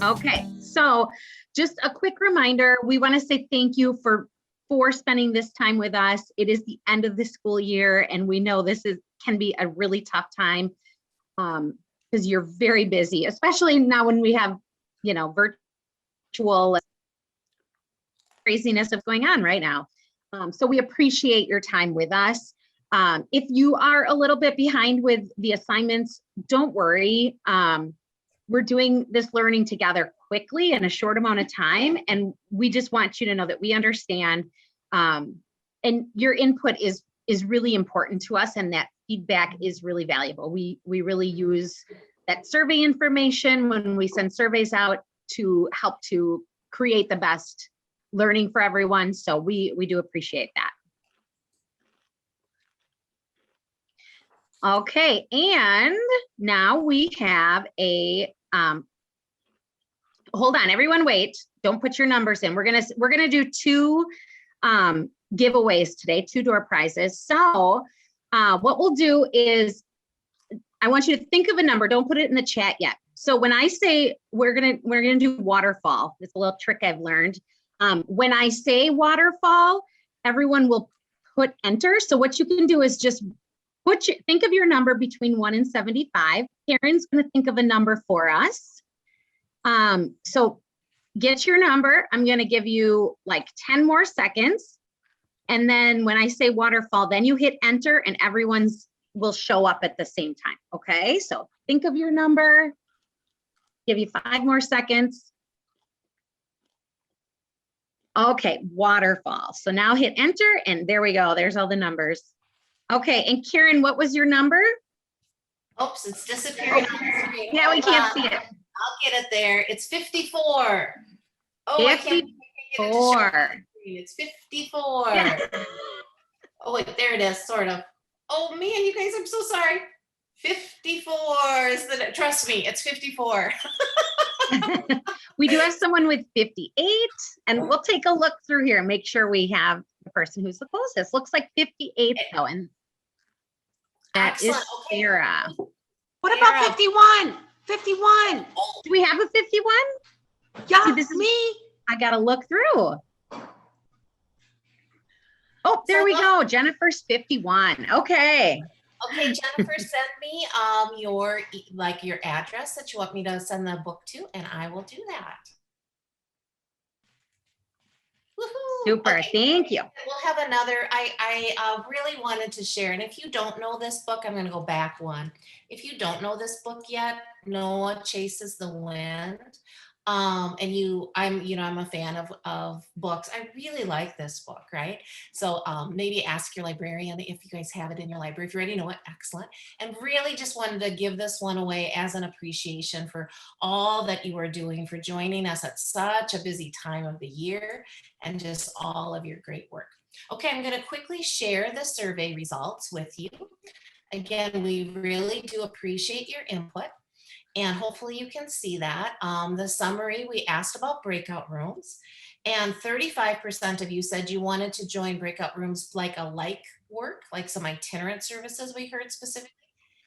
Okay, so just a quick reminder, we want to say thank you for spending this time with us. It is the end of the school year, and we know this can be a really tough time because you're very busy, especially now when we have, virtual craziness of going on right now. So we appreciate your time with us. If you are a little bit behind with the assignments, don't worry. We're doing this learning together quickly in a short amount of time. And we just want you to know that we understand, and your input is really important to us, and that feedback is really valuable. We really use that survey information when we send surveys out to help to create the best learning for everyone. So we do appreciate that. Okay, and now we have a hold on, everyone wait, don't put your numbers in. We're gonna do two giveaways today, 2 door prizes. So what we'll do is I want you to think of a number, don't put it in the chat yet. So when I say we're gonna do waterfall, it's a little trick I've learned. When I say waterfall, everyone will put enter. So what you can do is just think of your number between 1 and 75. Karen's going to think of a number for us. So get your number. I'm going to give you like 10 more seconds. And then when I say waterfall, then you hit enter and everyone's will show up at the same time. Okay, so think of your number. Give you 5 more seconds. Okay, waterfall. So now hit enter and there we go. There's all the numbers. Okay, and Karen, what was your number? Oops, it's disappearing on the screen. Yeah, we can't see it. I'll get it there. It's 54. Oh, 54. It's 54. Yeah. Oh, wait, there it is, sort of. Oh, man, you guys, I'm so sorry. 54 is the, trust me, it's 54. We do have someone with 58, and we'll take a look through here and make sure we have the person who's the closest. Looks like 58 though, and that Excellent. is Sarah. What about 51? 51. Do we have a 51? Yeah, See, this is me. I gotta look through. Oh, there we go. Jennifer's 51. Okay. Okay, Jennifer, send me your address that you want me to send the book to, and I will do that. Woohoo. Super. Okay. Thank you. We'll have another. I really wanted to share, and if you don't know this book, I'm going to go back one. If you don't know this book yet, Noah Chases the Wind. And I'm a fan of books. I really like this book, right? So maybe ask your librarian if you guys have it in your library. If you already know it, excellent. And really just wanted to give this one away as an appreciation for all that you are doing, for joining us at such a busy time of the year, and just all of your great work. Okay, I'm going to quickly share the survey results with you. Again, we really do appreciate your input. And hopefully you can see that. The summary, we asked about breakout rooms, and 35% of you said you wanted to join breakout rooms like work, like some itinerant services we heard specifically.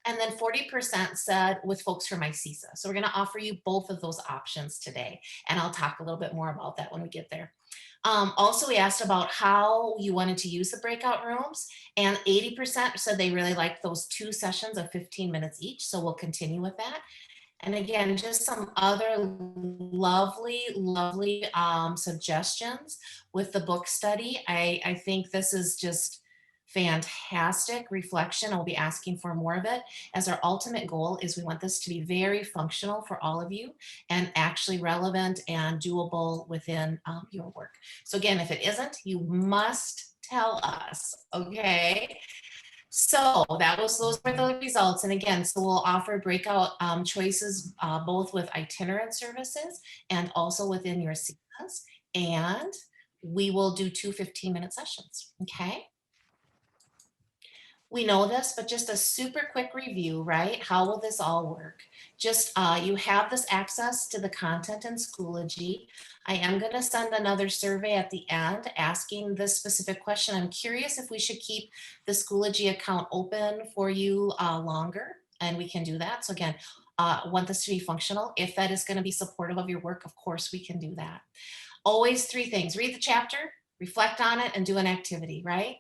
And then 40% said with folks from CESA. So we're going to offer you both of those options today. And I'll talk a little bit more about that when we get there. Also, we asked about how you wanted to use the breakout rooms, and 80% said they really liked those 2 sessions of 15 minutes each. So we'll continue with that. And again, just some other lovely suggestions with the book study. I think this is just fantastic reflection. I'll be asking for more of it, as our ultimate goal is we want this to be very functional for all of you and actually relevant and doable within your work. So again, if it isn't, you must tell us, okay? So those were the results. And again, so we'll offer breakout choices both with itinerant services and also within your CESAs. And we will do 2 15-minute sessions, okay? We know this, but just a super quick review, right? How will this all work? Just you have this access to the content in Schoology. I am going to send another survey at the end asking this specific question. I'm curious if we should keep the Schoology account open for you longer. and we can do that. So again, want this to be functional. If that is going to be supportive of your work, of course, we can do that. Always 3 things: read the chapter, reflect on it, and do an activity, right?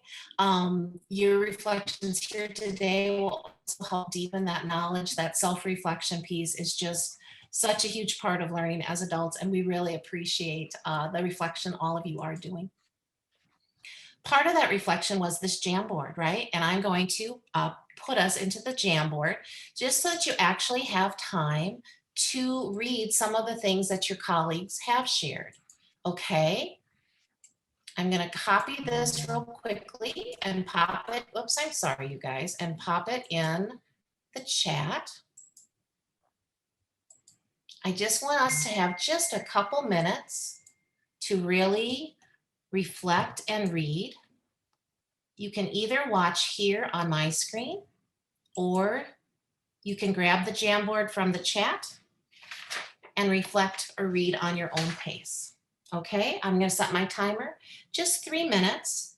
Your reflections here today will also help deepen that knowledge. That self-reflection piece is just such a huge part of learning as adults, and we really appreciate the reflection all of you are doing. Part of that reflection was this Jamboard, right? And I'm going to put us into the Jamboard just so that you actually have time to read some of the things that your colleagues have shared. Okay, I'm going to copy this real quickly and pop it. Oops, I'm sorry, you guys, and pop it in the chat. I just want us to have just a couple minutes to really reflect and read. You can either watch here on my screen, or you can grab the Jamboard from the chat and reflect or read on your own pace. Okay, I'm going to set my timer, just 3 minutes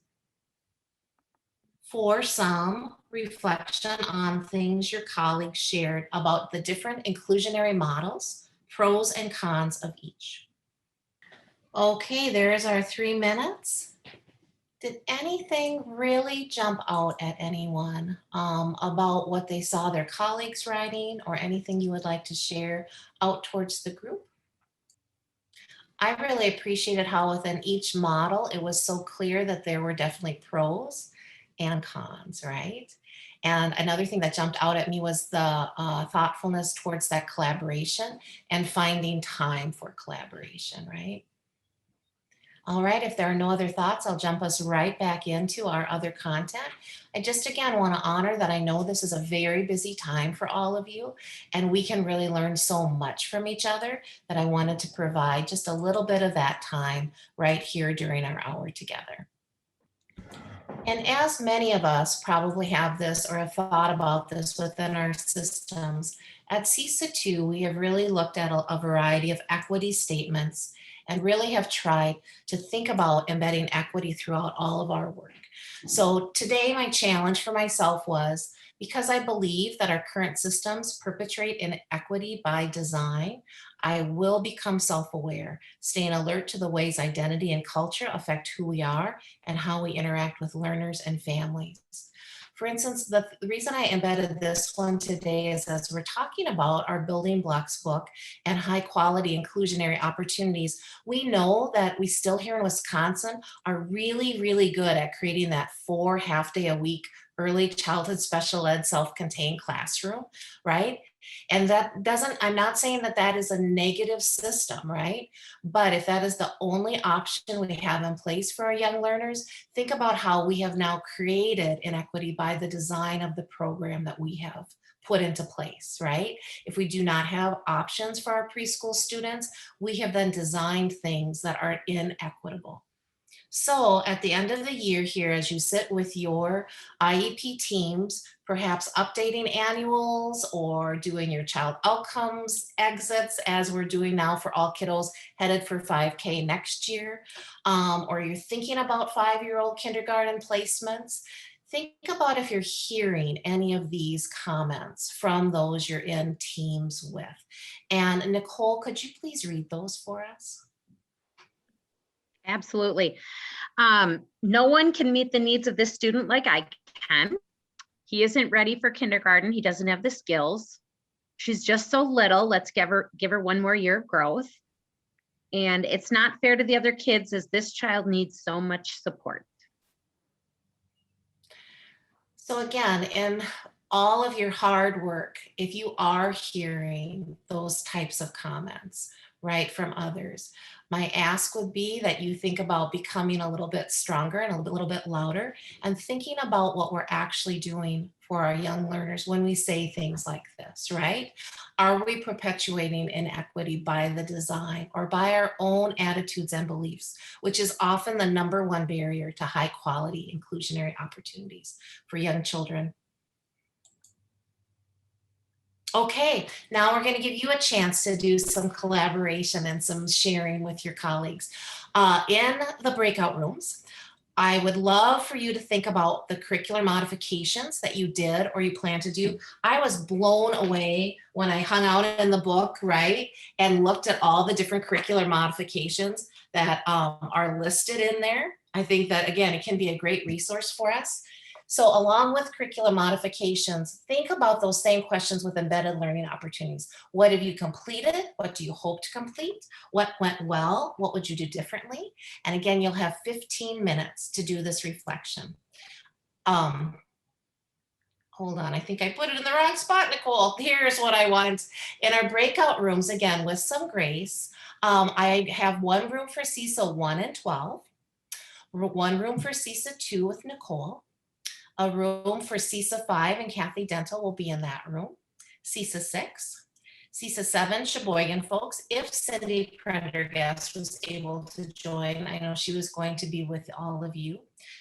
for some reflection on things your colleagues shared about the different inclusionary models, pros and cons of each. Okay, there's our 3 minutes. Did anything really jump out at anyone about what they saw their colleagues writing, or anything you would like to share out towards the group? I really appreciated how within each model, it was so clear that there were definitely pros and cons, right? And another thing that jumped out at me was the thoughtfulness towards that collaboration and finding time for collaboration, right? All right, if there are no other thoughts, I'll jump us right back into our other content. I just again want to honor that I know this is a very busy time for all of you, and we can really learn so much from each other that I wanted to provide just a little bit of that time right here during our hour together. And as many of us probably have this or have thought about this within our systems, at CESA 2, we have really looked at a variety of equity statements and really have tried to think about embedding equity throughout all of our work. So today, my challenge for myself was, because I believe that our current systems perpetrate inequity by design, I will become self-aware, staying alert to the ways identity and culture affect who we are and how we interact with learners and families. For instance, the reason I embedded this one today is, as we're talking about our building blocks book and high quality inclusionary opportunities, we know that we still here in Wisconsin are really, really good at creating that 4 half-day a week early childhood special ed self-contained classroom, right? And that doesn't, I'm not saying that that is a negative system, right? But if that is the only option we have in place for our young learners, think about how we have now created inequity by the design of the program that we have put into place, right? If we do not have options for our preschool students, we have then designed things that are inequitable. So at the end of the year here, as you sit with your IEP teams, perhaps updating annuals or doing your child outcomes exits, as we're doing now for all kiddos headed for 5K next year, or you're thinking about 5-year-old kindergarten placements, think about if you're hearing any of these comments from those you're in teams with. And Nicole, could you please read those for us? Absolutely. No one can meet the needs of this student like I can. He isn't ready for kindergarten. He doesn't have the skills. She's just so little. Let's give her 1 more year of growth. And it's not fair to the other kids, as this child needs so much support. So again, in all of your hard work, if you are hearing those types of comments, right, from others, my ask would be that you think about becoming a little bit stronger and a little bit louder, and thinking about what we're actually doing for our young learners when we say things like this, right? Are we perpetuating inequity by the design or by our own attitudes and beliefs, which is often the #1 barrier to high quality inclusionary opportunities for young children? Okay, now we're going to give you a chance to do some collaboration and some sharing with your colleagues. In the breakout rooms, I would love for you to think about the curricular modifications that you did or you plan to do. I was blown away when I hung out in the book, right, and looked at all the different curricular modifications that are listed in there. I think that, again, it can be a great resource for us. So along with curricular modifications, think about those same questions with embedded learning opportunities. What have you completed? What do you hope to complete? What went well? What would you do differently? And again, you'll have 15 minutes to do this reflection. Hold on, I think I put it in the wrong spot, Nicole. Here's what I want. In our breakout rooms, again, with some grace, I have one room for CESA 1 and 12, one room for CESA 2 with Nicole, a room for CESA 5, and Kathy Dental will be in that room, CESA 6, CESA 7, Sheboygan folks, if Cindy Prendergast was able to join. I know she was going to be with all of you.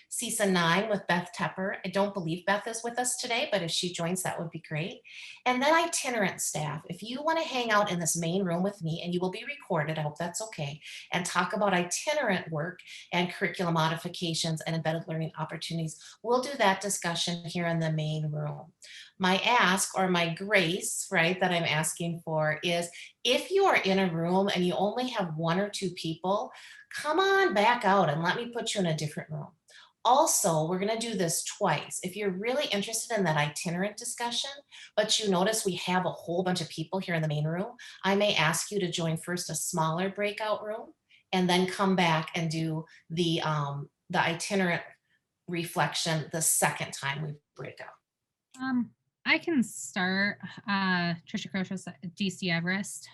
CESA 9 with Beth Tepper. I don't believe Beth is with us today, but if she joins, that would be great. And then itinerant staff. If you want to hang out in this main room with me, and you will be recorded, I hope that's okay, and talk about itinerant work and curriculum modifications and embedded learning opportunities, we'll do that discussion here in the main room. My ask, or my grace, right, that I'm asking for is, if you are in a room and you only have 1 or 2 people, come on back out and let me put you in a different room. Also, we're going to do this twice. If you're really interested in that itinerant discussion, but you notice we have a whole bunch of people here in the main room, I may ask you to join first a smaller breakout room and then come back and do the itinerant reflection the second time we break out. I can start. Trisha Crochus at DC Everest.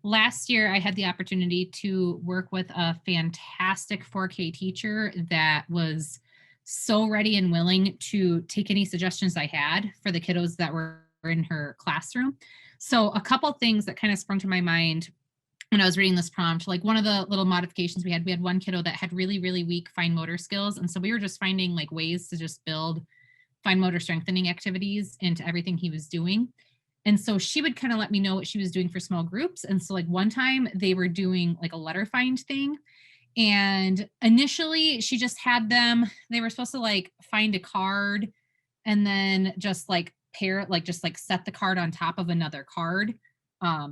Last year, I had the opportunity to work with a fantastic 4K teacher that was so ready and willing to take any suggestions I had for the kiddos that were in her classroom. So a couple things that kind of sprung to my mind when I was reading this prompt, like one of the little modifications we had one kiddo that had really, really weak fine motor skills. And so we were just finding like ways to just build fine motor strengthening activities into everything he was doing. And so she would kind of let me know what she was doing for small groups. And so like one time they were doing like a letter find thing. And initially she just had them, they were supposed to like find a card and then just like pair it, like just like set the card on top of another card,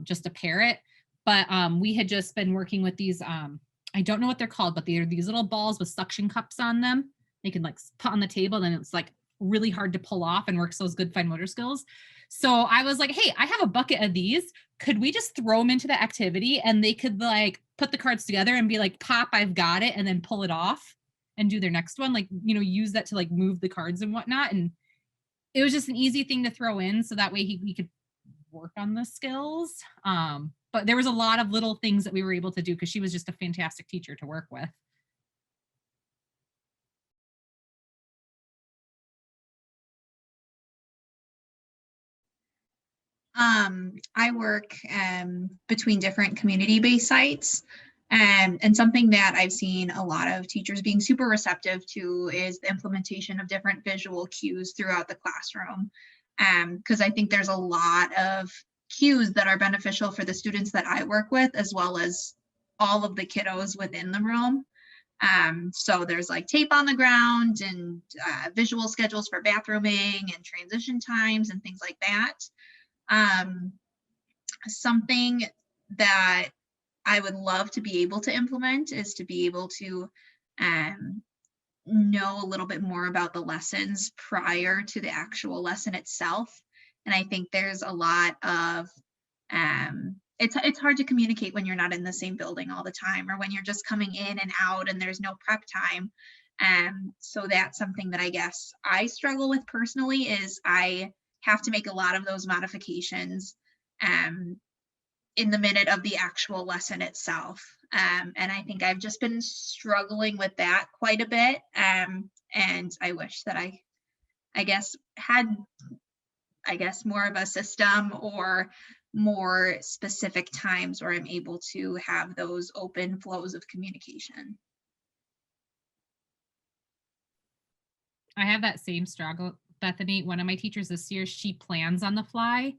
just to pair it. But we had just been working with these, I don't know what they're called, but they're these little balls with suction cups on them. They can like put on the table, and it's like really hard to pull off and works those good fine motor skills. So I was like, hey, I have a bucket of these. Could we just throw them into the activity and they could like put the cards together and be like, pop, I've got it, and then pull it off and do their next one, like, you know, use that to like move the cards and whatnot. And it was just an easy thing to throw in so that way he could work on the skills. But there was a lot of little things that we were able to do because she was just a fantastic teacher to work with. I work between different community-based sites, and something that I've seen a lot of teachers being super receptive to is the implementation of different visual cues throughout the classroom. Because I think there's a lot of cues that are beneficial for the students that I work with, as well as all of the kiddos within the room. So there's like tape on the ground and visual schedules for bathrooming and transition times and things like that. Something that I would love to be able to implement is to be able to know a little bit more about the lessons prior to the actual lesson itself. And I think there's a lot of, it's hard to communicate when you're not in the same building all the time, or when you're just coming in and out and there's no prep time. So that's something that I guess I struggle with personally, is I have to make a lot of those modifications in the minute of the actual lesson itself. And I think I've just been struggling with that quite a bit. And I wish that I guess had more of a system or more specific times where I'm able to have those open flows of communication. I have that same struggle, Bethany. One of my teachers this year, she plans on the fly,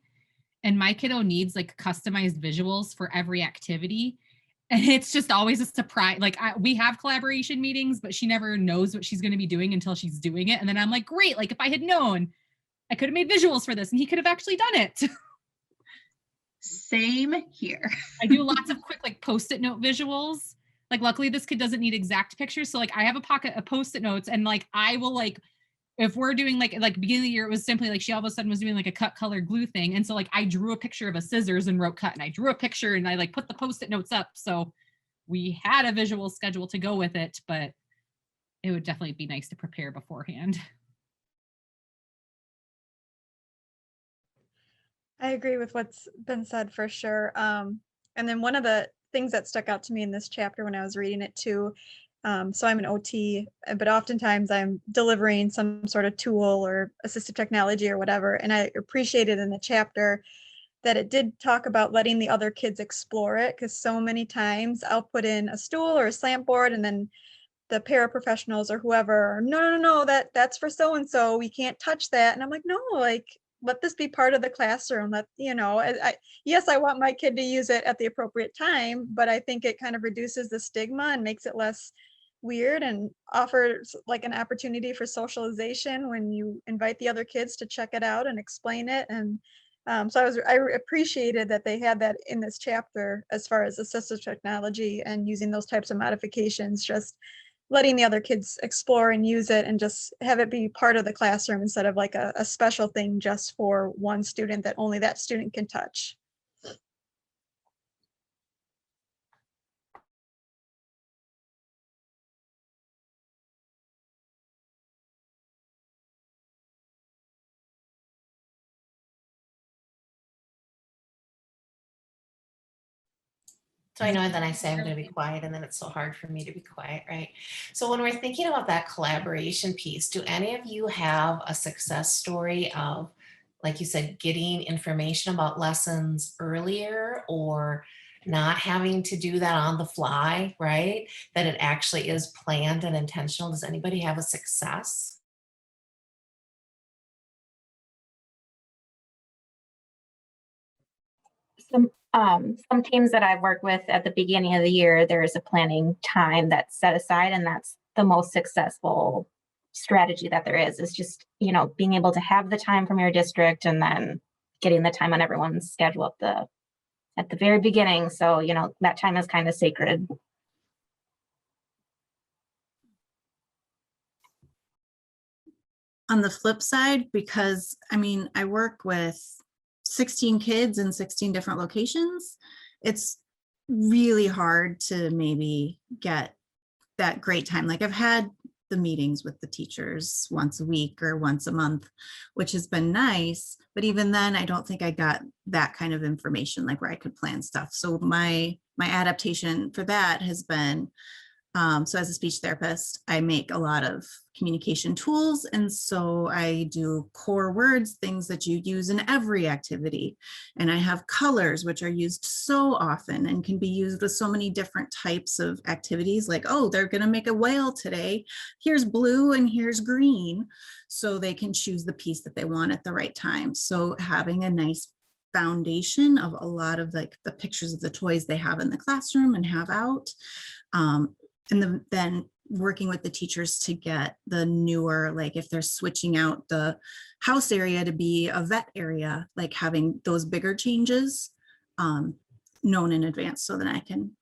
and my kiddo needs like customized visuals for every activity. And it's just always a surprise. Like we have collaboration meetings, but she never knows what she's going to be doing until she's doing it. And then I'm like, great. Like if I had known, I could have made visuals for this and he could have actually done it. Same here. I do lots of quick like post-it note visuals. Like luckily this kid doesn't need exact pictures. So like I have a pocket of post-it notes and like I will like, if we're doing like beginning of the year, it was simply like she all of a sudden was doing like a cut color glue thing. And so like I drew a picture of a scissors and wrote cut and I drew a picture and I like put the post-it notes up. So we had a visual schedule to go with it, but it would definitely be nice to prepare beforehand. I agree with what's been said for sure. And then one of the things that stuck out to me in this chapter when I was reading it too, so I'm an OT, but oftentimes I'm delivering some sort of tool or assistive technology or whatever. And I appreciated in the chapter that it did talk about letting the other kids explore it, because so many times I'll put in a stool or a slant board and then the paraprofessionals or whoever, no, that's for so-and-so, we can't touch that. And I'm like, no, like, let this be part of the classroom. Let, yes, I want my kid to use it at the appropriate time, but I think it kind of reduces the stigma and makes it less weird and offers like an opportunity for socialization when you invite the other kids to check it out and explain it. And so I appreciated that they had that in this chapter as far as assistive technology and using those types of modifications, just letting the other kids explore and use it and just have it be part of the classroom instead of like a special thing just for one student that only that student can touch. So I know then I say I'm going to be quiet and then it's so hard for me to be quiet, right? So when we're thinking about that collaboration piece, do any of you have a success story of, like you said, getting information about lessons earlier or not having to do that on the fly, right? That it actually is planned and intentional. Does anybody have a success? Some teams that I've worked with at the beginning of the year, there is a planning time that's set aside, and that's the most successful strategy that there is just, being able to have the time from your district and then getting the time on everyone's schedule at the very beginning. So, that time is kind of sacred. On the flip side, because I work with 16 kids in 16 different locations, it's really hard to maybe get that great time. Like I've had the meetings with the teachers once a week or once a month, which has been nice. But even then, I don't think I got that kind of information, like where I could plan stuff. So my adaptation for that has been, so as a speech therapist, I make a lot of communication tools. And so I do core words, things that you use in every activity. And I have colors, which are used so often and can be used with so many different types of activities. Like, oh, they're going to make a whale today. Here's blue and here's green. So they can choose the piece that they want at the right time. So having a nice foundation of a lot of like the pictures of the toys they have in the classroom and have out. And then working with the teachers to get the newer, like if they're switching out the house area to be a vet area, like having those bigger changes known in advance so that I can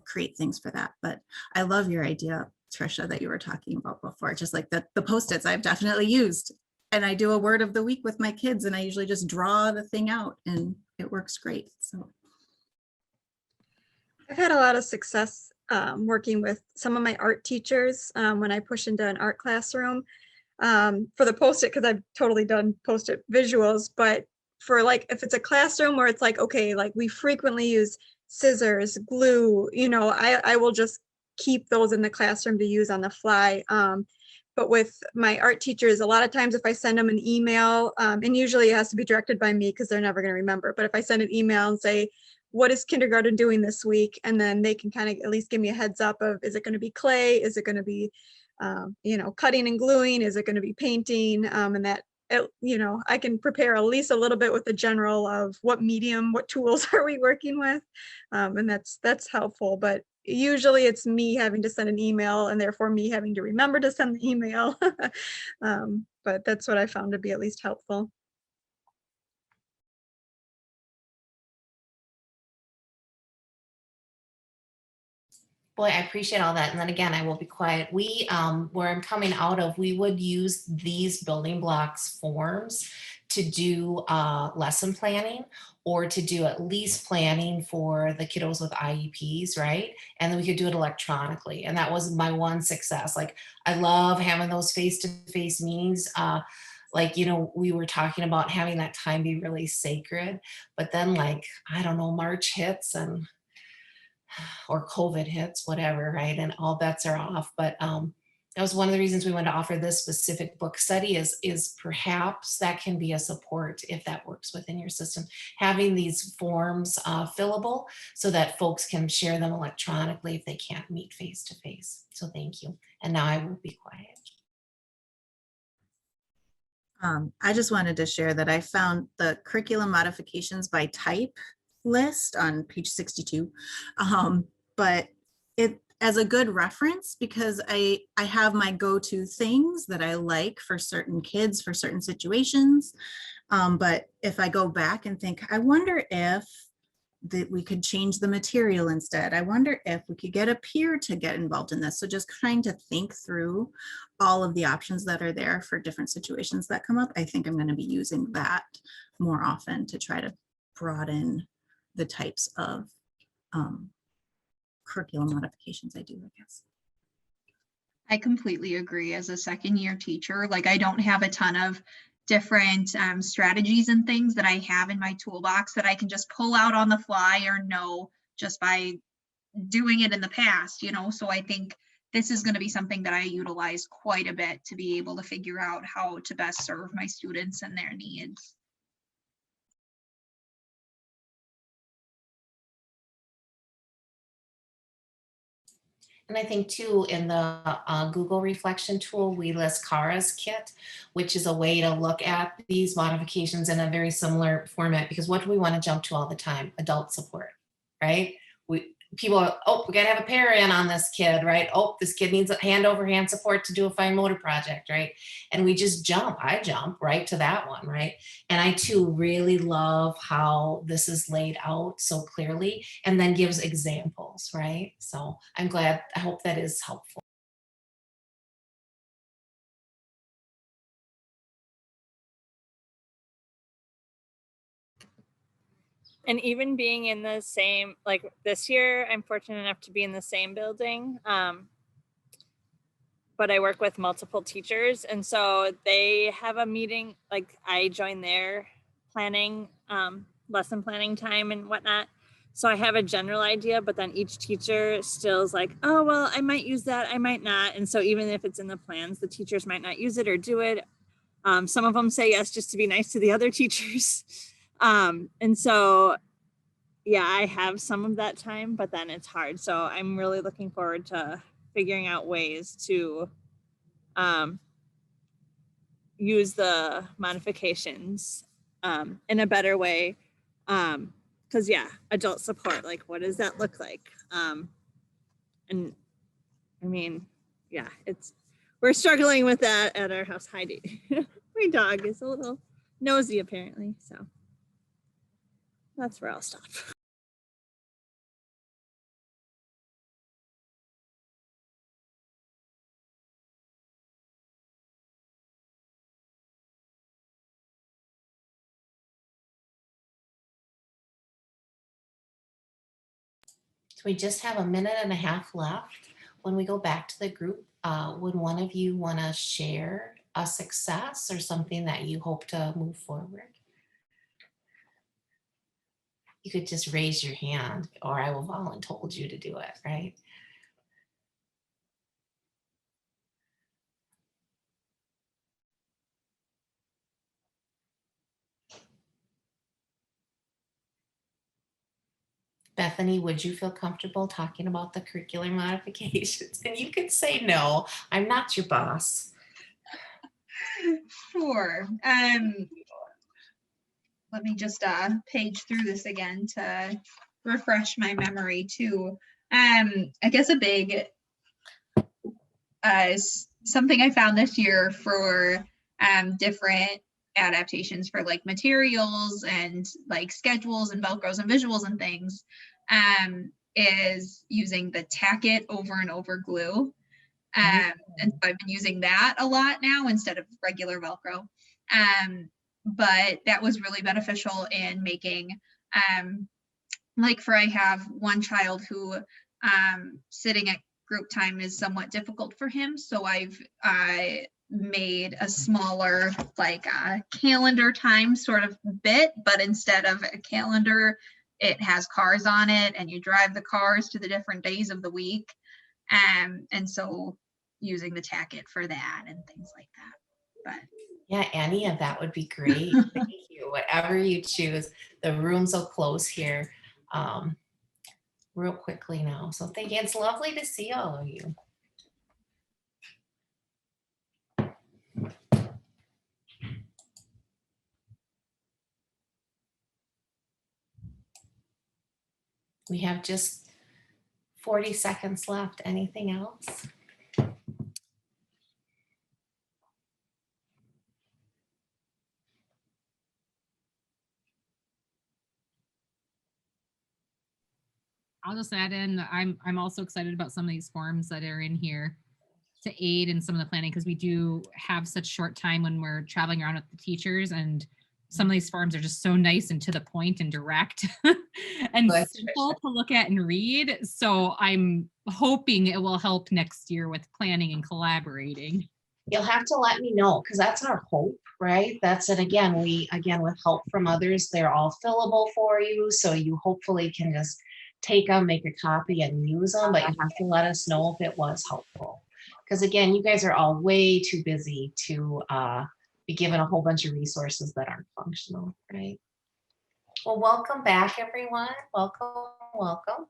create things for that. But I love your idea, Trisha, that you were talking about before, just like the Post-its I've definitely used. And I do a word of the week with my kids and I usually just draw the thing out and it works great. So I've had a lot of success working with some of my art teachers when I push into an art classroom for the Post-it, because I've totally done Post-it visuals, but for like, if it's a classroom where it's like, okay, like we frequently use scissors, glue, I will just keep those in the classroom to use on the fly. But with my art teachers, a lot of times if I send them an email, and usually it has to be directed by me because they're never going to remember, but if I send an email and say, what is kindergarten doing this week? And then they can kind of at least give me a heads up of, is it going to be clay? Is it going to be, cutting and gluing? Is it going to be painting? And that I can prepare at least a little bit with the general of what medium, what tools are we working with. And that's helpful, but usually it's me having to send an email and therefore me having to remember to send the email. But that's what I found to be at least helpful. Boy, I appreciate all that. And then again, I will be quiet. We, where I'm coming out of, we would use these building blocks forms to do lesson planning or to do at least planning for the kiddos with IEPs, right? And then we could do it electronically. And that was my one success. Like, I love having those face-to-face meetings. Like, we were talking about having that time be really sacred, but then like, I don't know, March hits or COVID hits, whatever, right? And all bets are off. But that was one of the reasons we wanted to offer this specific book study is perhaps that can be a support if that works within your system. Having these forms fillable so that folks can share them electronically if they can't meet face to face. So thank you. And now I will be quiet. I just wanted to share that I found the curriculum modifications by type list on page 62, but it as a good reference because I have my go-to things that I like for certain kids for certain situations. But if I go back and think, I wonder if that we could change the material instead. I wonder if we could get a peer to get involved in this. So just trying to think through all of the options that are there for different situations that come up. I think I'm going to be using that more often to try to broaden the types of curriculum modifications I do, I guess. I completely agree. As a second year teacher, like I don't have a ton of different strategies and things that I have in my toolbox that I can just pull out on the fly or know just by doing it in the past, so I think this is going to be something that I utilize quite a bit to be able to figure out how to best serve my students and their needs. And I think too, in the Google reflection tool, we list Kara's kit, which is a way to look at these modifications in a very similar format, because what do we want to jump to all the time? Adult support, right? People are, oh, we gotta have a parent on this kid, right? Oh, this kid needs hand over hand support to do a fine motor project, right? And we just I jump right to that one, right? And I too really love how this is laid out so clearly and then gives examples, right? So I'm glad, I hope that is helpful. And even being in the same, like this year, I'm fortunate enough to be in the same building. But I work with multiple teachers. And so they have a meeting, like I join their planning, lesson planning time and whatnot. So I have a general idea, but then each teacher still is like, oh, well, I might use that, I might not. And so even if it's in the plans, the teachers might not use it or do it. Some of them say yes, just to be nice to the other teachers. And so, yeah, I have some of that time, but then it's hard. So I'm really looking forward to figuring out ways to use the modifications in a better way. Because yeah, adult support, like what does that look like? And I mean, yeah, we're struggling with that at our house. Heidi, my dog is a little nosy apparently, so that's where I'll stop. So we just have a minute and a half left. When we go back to the group, would one of you want to share a success or something that you hope to move forward? You could just raise your hand or I will volunteer you to do it, right? Bethany, would you feel comfortable talking about the curricular modifications? And you could say no, I'm not your boss. Sure. Let me just page through this again to refresh my memory too. I guess a big something I found this year for different adaptations for like materials and like schedules and Velcros and visuals and things is using the tack it over and over glue. And so I've been using that a lot now instead of regular Velcro. But that was really beneficial in making, like for I have one child who sitting at group time is somewhat difficult for him. So I've made a smaller like calendar time sort of bit, but instead of a calendar, it has cars on it and you drive the cars to the different days of the week. And so using the tack it for that and things like that. But yeah, any of that would be great. Thank you. Whatever you choose. The rooms will close here real quickly now. So thank you. It's lovely to see all of you. We have just 40 seconds left. Anything else? I'll just add in, I'm also excited about some of these forms that are in here to aid in some of the planning, because we do have such short time when we're traveling around with the teachers, and some of these forms are just so nice and to the point and direct and Good, simple to look at and read. So I'm hoping it will help next year with planning and collaborating. You'll have to let me know, because that's our hope, right? That's it. Again, with help from others, they're all fillable for you. So you hopefully can just take them, make a copy and use them, but you have to let us know if it was helpful. Because again, you guys are all way too busy to be given a whole bunch of resources that aren't functional, right? Well, welcome back, everyone. Welcome, welcome.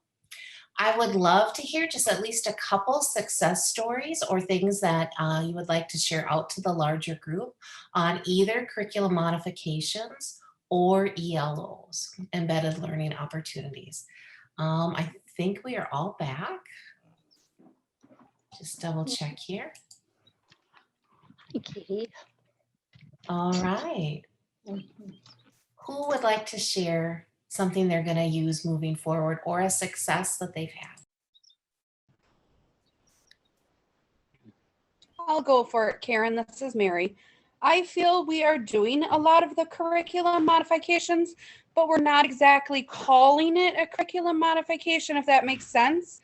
I would love to hear just at least a couple success stories or things that you would like to share out to the larger group on either curriculum modifications or ELOs, embedded learning opportunities. I think we are all back. Just double check here. Okay. All right. Who would like to share something they're going to use moving forward or a success that they've had? I'll go for it, Karen. This is Mary. I feel we are doing a lot of the curriculum modifications, but we're not exactly calling it a curriculum modification, if that makes sense.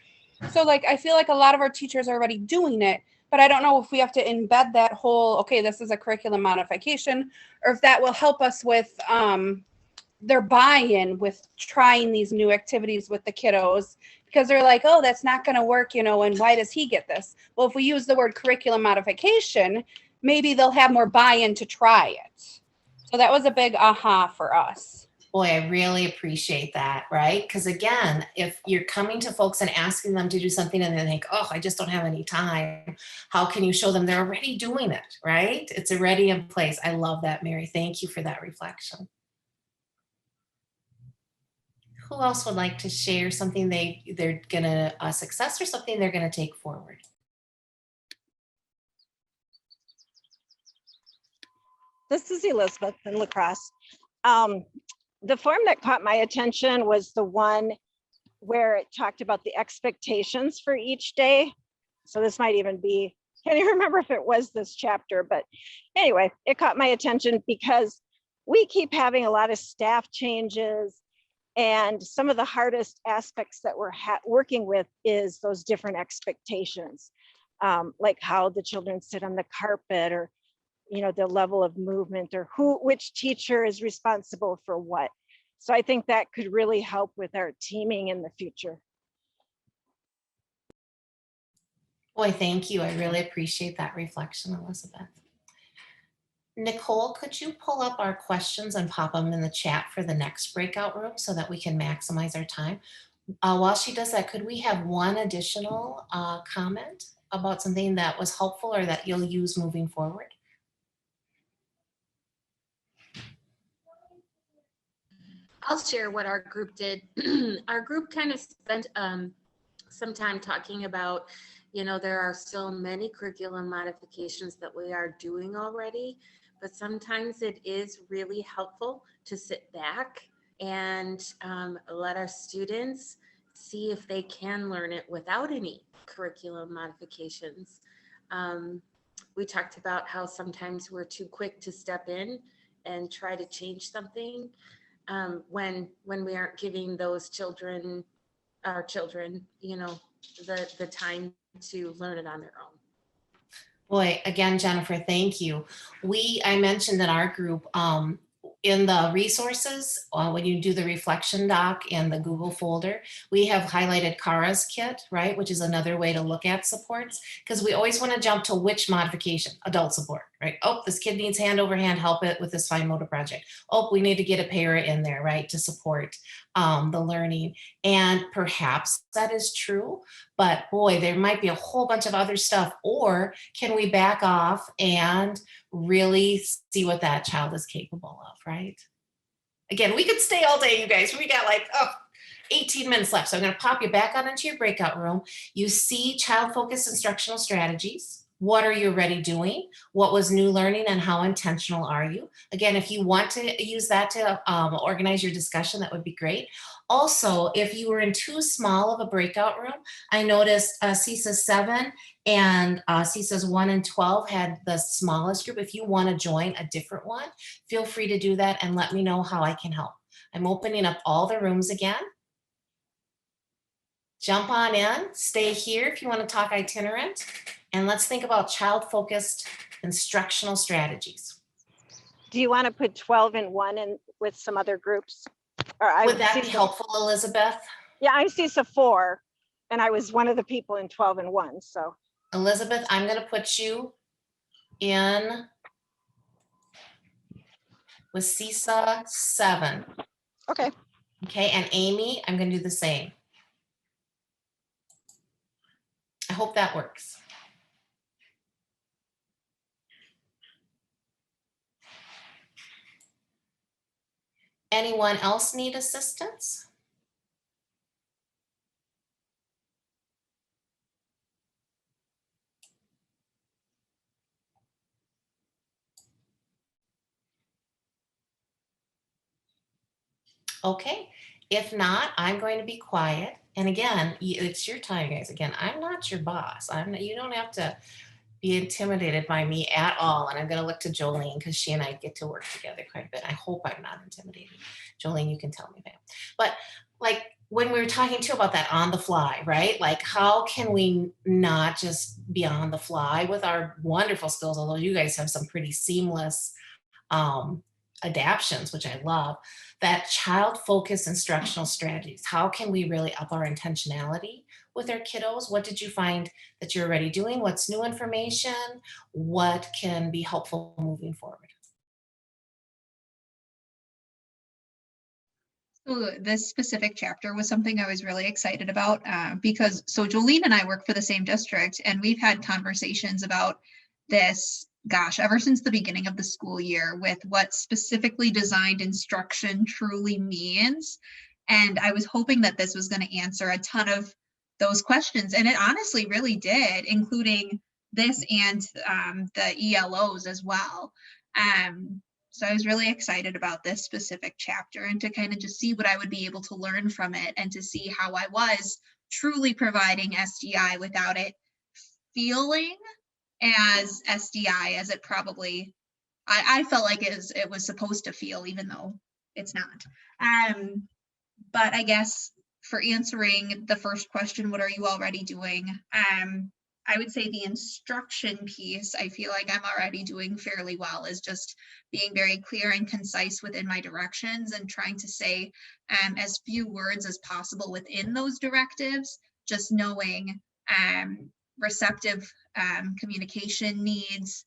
So like, I feel like a lot of our teachers are already doing it, but I don't know if we have to embed that whole, okay, this is a curriculum modification, or if that will help us with their buy-in with trying these new activities with the kiddos, because they're like, oh, that's not going to work, you know, and why does he get this? Well, if we use the word curriculum modification, maybe they'll have more buy-in to try it. So that was a big aha for us. Boy, I really appreciate that, right? Because again, if you're coming to folks and asking them to do something and they think, oh, I just don't have any time, how can you show them they're already doing it, right? It's already in place. I love that, Mary. Thank you for that reflection. Who else would like to share something they're gonna success or something they're gonna take forward? This is Elizabeth in La Crosse. The form that caught my attention was the one where it talked about the expectations for each day. So this might even be, can't even remember if it was this chapter, but anyway, it caught my attention because we keep having a lot of staff changes, and some of the hardest aspects that we're working with is those different expectations, like how the children sit on the carpet, or you know, the level of movement, or which teacher is responsible for what. So I think that could really help with our teaming in the future. Boy, thank you. I really appreciate that reflection, Elizabeth. Nicole, could you pull up our questions and pop them in the chat for the next breakout room so that we can maximize our time? While she does that, could we have one additional comment about something that was helpful or that you'll use moving forward? I'll share what our group did. Our group kind of spent some time talking about, there are still many curriculum modifications that we are doing already, but sometimes it is really helpful to sit back and let our students see if they can learn it without any curriculum modifications. We talked about how sometimes we're too quick to step in and try to change something when we aren't giving those children, our children, the time to learn it on their own. Boy, again, Jennifer, thank you. I mentioned in our group, in the resources, when you do the reflection doc in the Google folder, we have highlighted Kara's kit, right? Which is another way to look at supports, because we always want to jump to which modification, adult support, right? Oh, this kid needs hand over hand help it with this fine motor project. Oh, we need to get a para in there, right? To support the learning. And perhaps that is true, but boy, there might be a whole bunch of other stuff. Or can we back off and really see what that child is capable of, right? Again, we could stay all day, you guys. We got like 18 minutes left. So I'm going to pop you back out into your breakout room. You see child-focused instructional strategies. What are you already doing? What was new learning and how intentional are you? Again, if you want to use that to organize your discussion, that would be great. Also, if you were in too small of a breakout room, I noticed CESA 7 and CESA's 1 and 12 had the smallest group. If you want to join a different one, feel free to do that and let me know how I can help. I'm opening up all the rooms again. Jump on in, stay here if you want to talk itinerant, and let's think about child-focused instructional strategies. Do you want to put 12 and 1 in with some other groups? Or Would that be helpful, Elizabeth? Yeah, I see CESA 4, and I was one of the people in 12 and 1, so. Elizabeth, I'm going to put you in with CESA 7. Okay. Okay, and Amy, I'm going to do the same. I hope that works. Anyone else need assistance? Okay, if not, I'm going to be quiet. And again, it's your time, guys. Again, I'm not your boss. You don't have to be intimidated by me at all. And I'm going to look to Jolene because she and I get to work together quite a bit. I hope I'm not intimidated. Jolene, you can tell me that. But like when we were talking too about that on the fly, right? Like how can we not just be on the fly with our wonderful skills, although you guys have some pretty seamless adaptions, which I love, that child-focused instructional strategies. How can we really up our intentionality with our kiddos? What did you find that you're already doing? What's new information? What can be helpful moving forward? So this specific chapter was something I was really excited about because Jolene and I work for the same district, and we've had conversations about this, gosh, ever since the beginning of the school year with what specifically designed instruction truly means. And I was hoping that this was going to answer a ton of those questions. And it honestly really did, including this and the ELOs as well. So I was really excited about this specific chapter and to kind of just see what I would be able to learn from it and to see how I was truly providing SDI without it feeling as SDI as it probably, I felt like it was supposed to feel, even though it's not. But I guess for answering the first question, what are you already doing? I would say the instruction piece, I feel like I'm already doing fairly well, is just being very clear and concise within my directions and trying to say as few words as possible within those directives, just knowing receptive communication needs,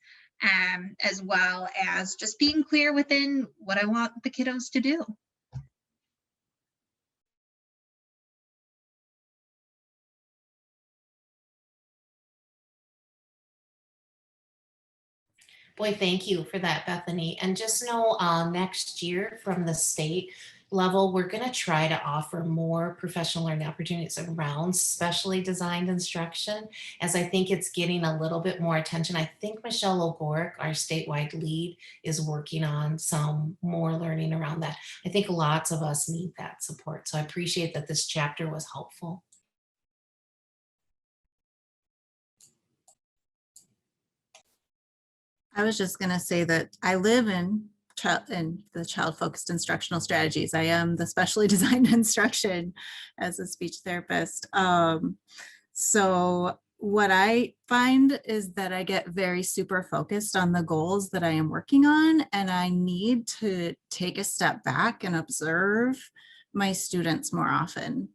as well as just being clear within what I want the kiddos to do. Boy, thank you for that, Bethany. And just know next year from the state, level, we're going to try to offer more professional learning opportunities around specially designed instruction, as I think it's getting a little bit more attention. I think Michelle O'Gorick, our statewide lead, is working on some more learning around that. I think lots of us need that support. So I appreciate that this chapter was helpful. I was just going to say that I live in the child-focused instructional strategies. I am the specially designed instruction as a speech therapist. So what I find is that I get very super focused on the goals that I am working on, and I need to take a step back and observe my students more often.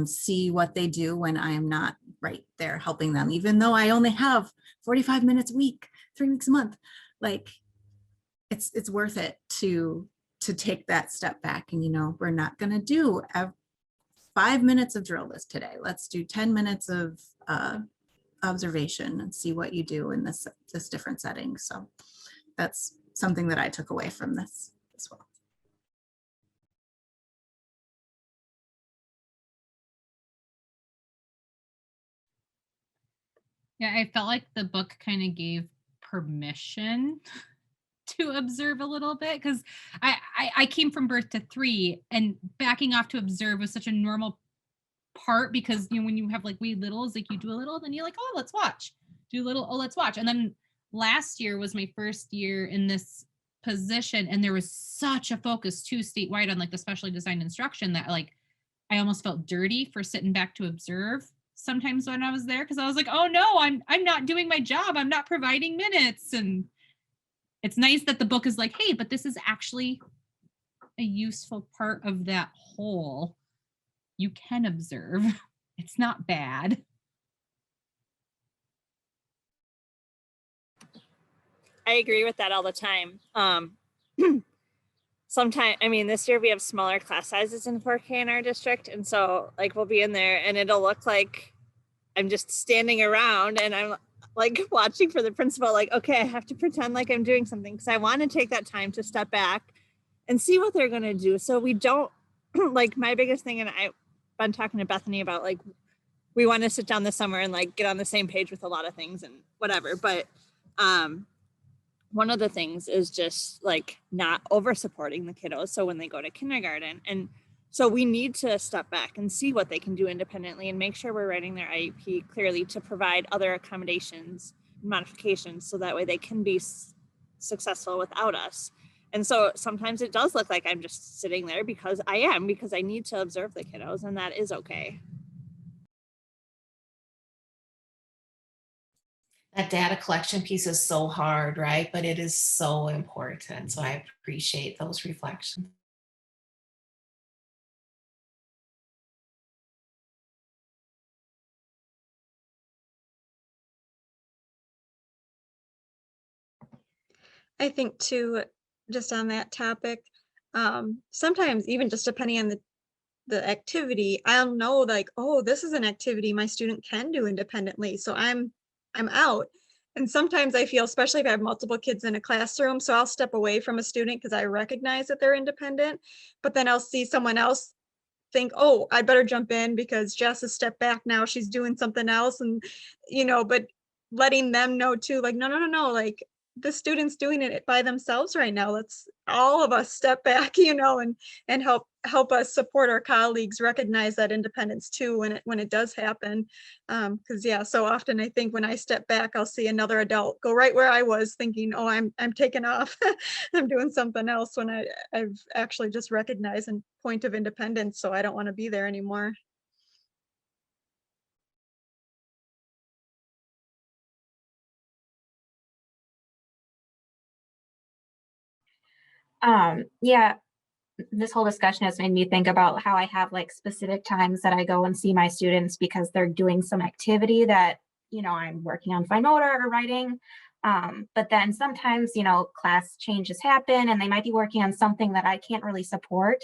See what they do when I am not right there helping them, even though I only have 45 minutes a week, 3 weeks a month. Like, it's worth it to take that step back. And, you know, we're not going to do 5 minutes of drill list today. Let's do 10 minutes of observation and see what you do in this different setting. So that's something that I took away from this as well. Yeah, I felt like the book kind of gave permission to observe a little bit, because I came from birth to 3, and backing off to observe was such a normal part, because, you know, when you have like wee littles, like you do a little, then you're like, oh, let's watch. Do a little, oh, let's watch. And then last year was my first year in this position, and there was such a focus too statewide on like the specially designed instruction that like I almost felt dirty for sitting back to observe sometimes when I was there, because I was like, oh no, I'm not doing my job. I'm not providing minutes. And it's nice that the book is like, hey, but this is actually a useful part of that whole. You can observe. It's not bad. I agree with that all the time. Sometimes, I mean, this year we have smaller class sizes in 4K in our district. And so like we'll be in there and it'll look like I'm just standing around and I'm like watching for the principal, like, okay, I have to pretend like I'm doing something because I want to take that time to step back and see what they're going to do. So we don't, like, my biggest thing, and I've been talking to Bethany about, like, we want to sit down this summer and like get on the same page with a lot of things and whatever. But one of the things is just like not over supporting the kiddos. So when they go to kindergarten, and so we need to step back and see what they can do independently and make sure we're writing their IEP clearly to provide other accommodations and modifications so that way they can be successful without us. And so sometimes it does look like I'm just sitting there because I need to observe the kiddos, and that is okay. That data collection piece is so hard, right? But it is so important. So I appreciate those reflections. I think too, just on that topic, sometimes even just depending on the activity, I'll know like, oh, this is an activity my student can do independently. So I'm out. And sometimes I feel, especially if I have multiple kids in a classroom, so I'll step away from a student because I recognize that they're independent, but then I'll see someone else think, oh, I better jump in because Jess has stepped back now, she's doing something else. And, you know, but letting them know too, like, no, like the students doing it by themselves right now. Let's all of us step back, you know, and help us support our colleagues, recognize that independence too when it does happen. Because yeah, so often I think when I step back, I'll see another adult go right where I was thinking, oh, I'm taking off, I'm doing something else, when I've actually just recognized a point of independence. So I don't want to be there anymore. Yeah, this whole discussion has made me think about how I have like specific times that I go and see my students because they're doing some activity that, you know, I'm working on fine motor or writing. But then sometimes, you know, class changes happen and they might be working on something that I can't really support.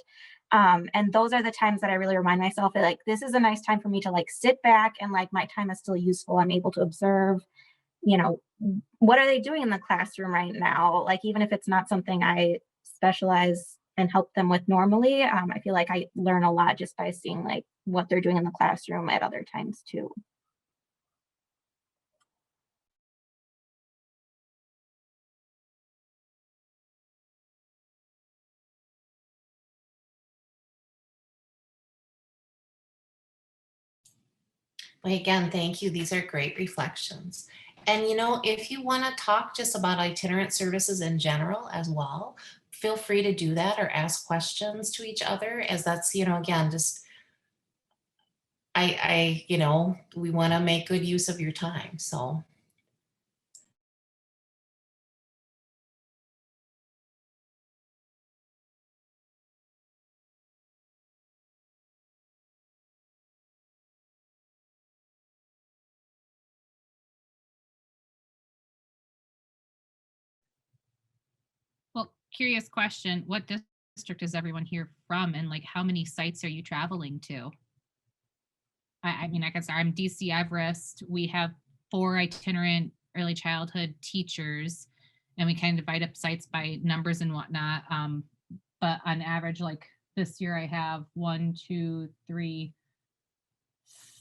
And those are the times that I really remind myself that like, this is a nice time for me to like sit back and like my time is still useful. I'm able to observe, you know, what are they doing in the classroom right now? Like, even if it's not something I specialize and help them with normally. I feel like I learn a lot just by seeing like what they're doing in the classroom at other times too. Well, again, thank you. These are great reflections. And you know, if you want to talk just about itinerant services in general as well, feel free to do that or ask questions to each other, as that's, you know, again, just you know, we want to make good use of your time. So Well, curious question. What district is everyone here from, and like how many sites are you traveling to? I mean, I guess I'm DC Everest. We have 4 itinerant early childhood teachers, and we kind of divide up sites by numbers and whatnot. But on average, like this year, I have 1, 2, 3,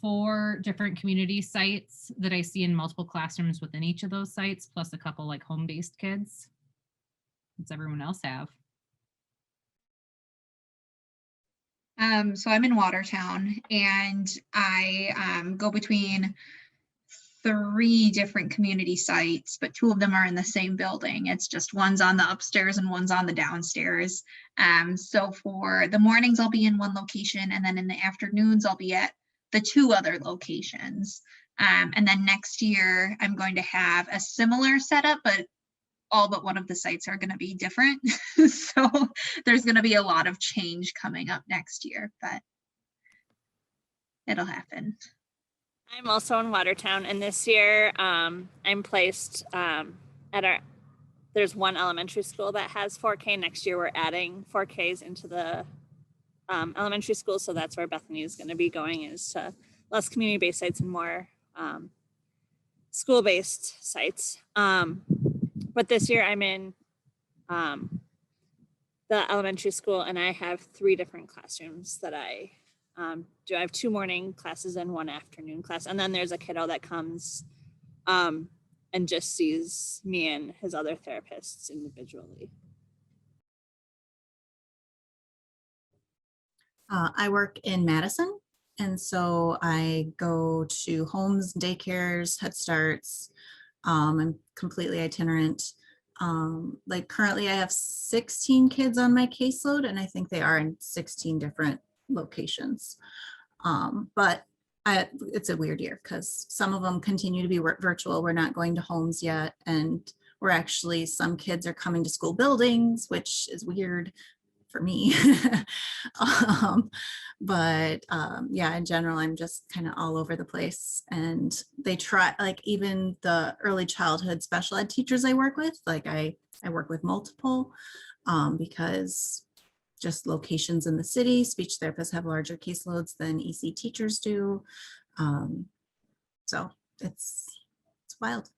4 different community sites that I see in multiple classrooms within each of those sites, plus a couple like home-based kids. What's everyone else have? So I'm in Watertown, and I go between 3 different community sites, but 2 of them are in the same building. It's just one's on the upstairs and one's on the downstairs. So for the mornings, I'll be in one location, and then in the afternoons, I'll be at the 2 other locations. And then next year, I'm going to have a similar setup, but all but one of the sites are going to be different. So there's going to be a lot of change coming up next year, but it'll happen. I'm also in Watertown, and this year I'm placed there's one elementary school that has 4K. Next year we're adding 4Ks into the elementary school, so that's where Bethany is going to be going, is to less community-based sites and more school-based sites. But this year I'm in the elementary school, and I have 3 different classrooms that I do. I have 2 morning classes and 1 afternoon class. And then there's a kiddo that comes and just sees me and his other therapists individually. I work in Madison, and so I go to homes, daycares, Head Starts. I'm completely itinerant. Like currently I have 16 kids on my caseload, and I think they are in 16 different locations. But it's a weird year because some of them continue to be virtual. We're not going to homes yet. And we're actually, some kids are coming to school buildings, which is weird for me. Yeah, in general, I'm just kind of all over the place. And they try, like even the early childhood special ed teachers I work with, like I work with multiple because just locations in the city, speech therapists have larger caseloads than EC teachers do. So it's wild.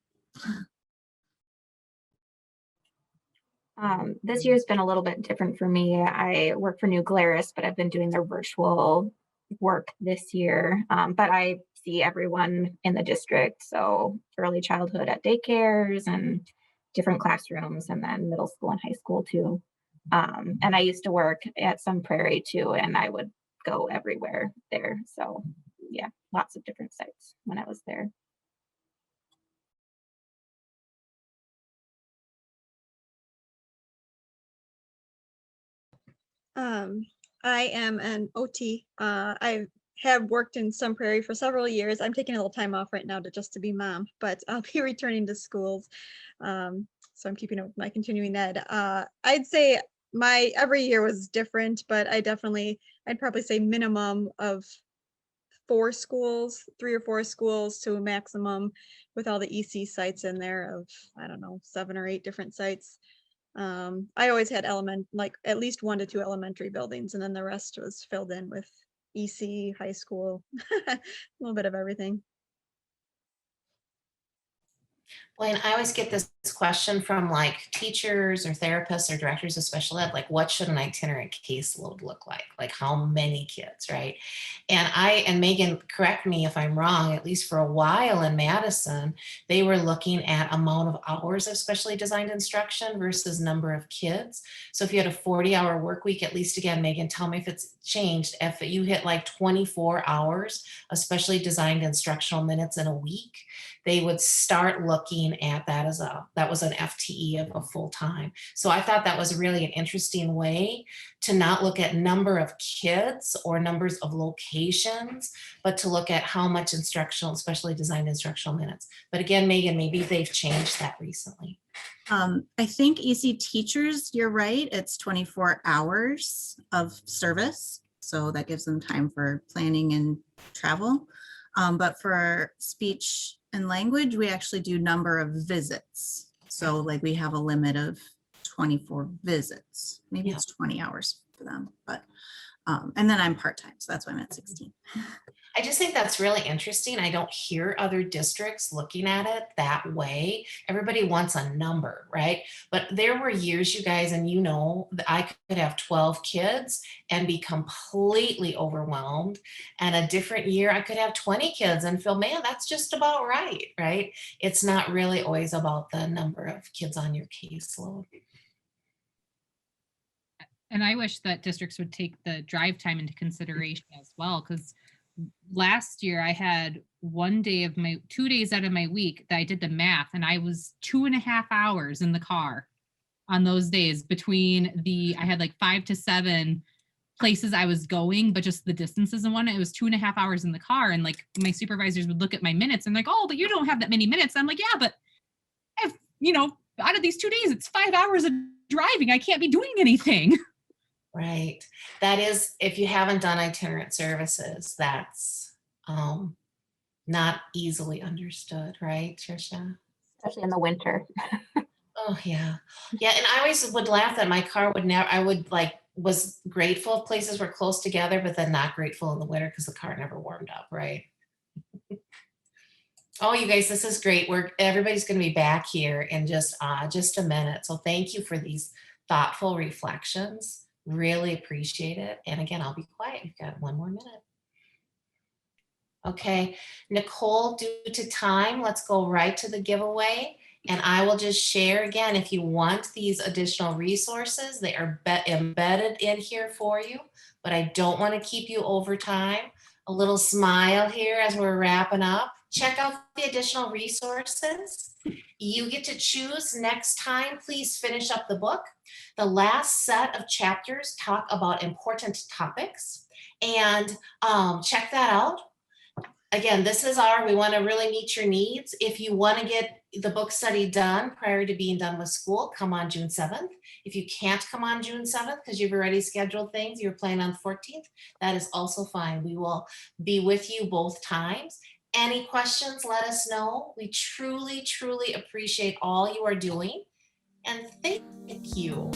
This year's been a little bit different for me. I work for New Glarus, but I've been doing their virtual work this year. But I see everyone in the district. So early childhood at daycares and different classrooms, and then middle school and high school too. And I used to work at Sun Prairie too, and I would go everywhere there. So yeah, lots of different sites when I was there. I am an OT. I have worked in Sun Prairie for several years. I'm taking a little time off right now to be mom, but I'll be returning to schools. So I'm keeping up with my continuing ed. I'd say my every year was different, but I'd probably say minimum of 4 schools, 3 or 4 schools to a maximum with all the EC sites in there of, I don't know, 7 or 8 different sites. I always had like at least 1 to 2 elementary buildings, and then the rest was filled in with EC, high school, a little bit of everything. Well, and I always get this question from like teachers or therapists or directors of special ed, like what should an itinerant caseload look like? Like how many kids, right? And Megan, correct me if I'm wrong, at least for a while in Madison, they were looking at amount of hours of specially designed instruction versus number of kids. So if you had a 40-hour work week, at least again, Megan, tell me if it's changed. If you hit like 24 hours of specially designed instructional minutes in a week, they would start looking at that as that was an FTE of a full time. So I thought that was really an interesting way to not look at number of kids or numbers of locations, but to look at how much instructional, specially designed instructional minutes. But again, Megan, maybe they've changed that recently. I think EC teachers, you're right, it's 24 hours of service. So that gives them time for planning and travel. But for speech and language, we actually do number of visits. So like we have a limit of 24 visits. Maybe it's 20 hours for them, but and then I'm part-time, so that's why I'm at 16. I just think that's really interesting. I don't hear other districts looking at it that way. Everybody wants a number, right? But there were years, you guys, and you know, that I could have 12 kids and be completely overwhelmed. And a different year, I could have 20 kids and feel, man, that's just about right, right? It's not really always about the number of kids on your caseload. And I wish that districts would take the drive time into consideration as well, because last year I had 2 days out of my week that I did the math, and I was 2.5 hours in the car on those days between I had like 5 to 7 places I was going, but just the distances and whatnot. It was 2.5 hours in the car. And like my supervisors would look at my minutes and like, oh, but you don't have that many minutes. I'm like, yeah, but if, out of these 2 days, it's 5 hours of driving. I can't be doing anything. Right. That is, if you haven't done itinerant services, that's not easily understood, right, Trisha? Especially in the winter. Oh, yeah. Yeah. And I always would laugh that my car would never, was grateful if places were close together, but then not grateful in the winter because the car never warmed up, right? Oh, you guys, this is great. Everybody's going to be back here in just a minute. So thank you for these thoughtful reflections. Really appreciate it. And again, I'll be quiet. You've got 1 more minute. Okay, Nicole, due to time, let's go right to the giveaway. And I will just share again, if you want these additional resources, they are embedded in here for you, but I don't want to keep you over time. A little smile here as we're wrapping up. Check out the additional resources. You get to choose next time. Please finish up the book. The last set of chapters talk about important topics, and check that out. Again, this is we want to really meet your needs. If you want to get the book study done prior to being done with school, come on June 7th. If you can't come on June 7th because you've already scheduled things, you're planning on the 14th, that is also fine. We will be with you both times. Any questions, let us know. We truly, truly appreciate all you are doing. And thank you.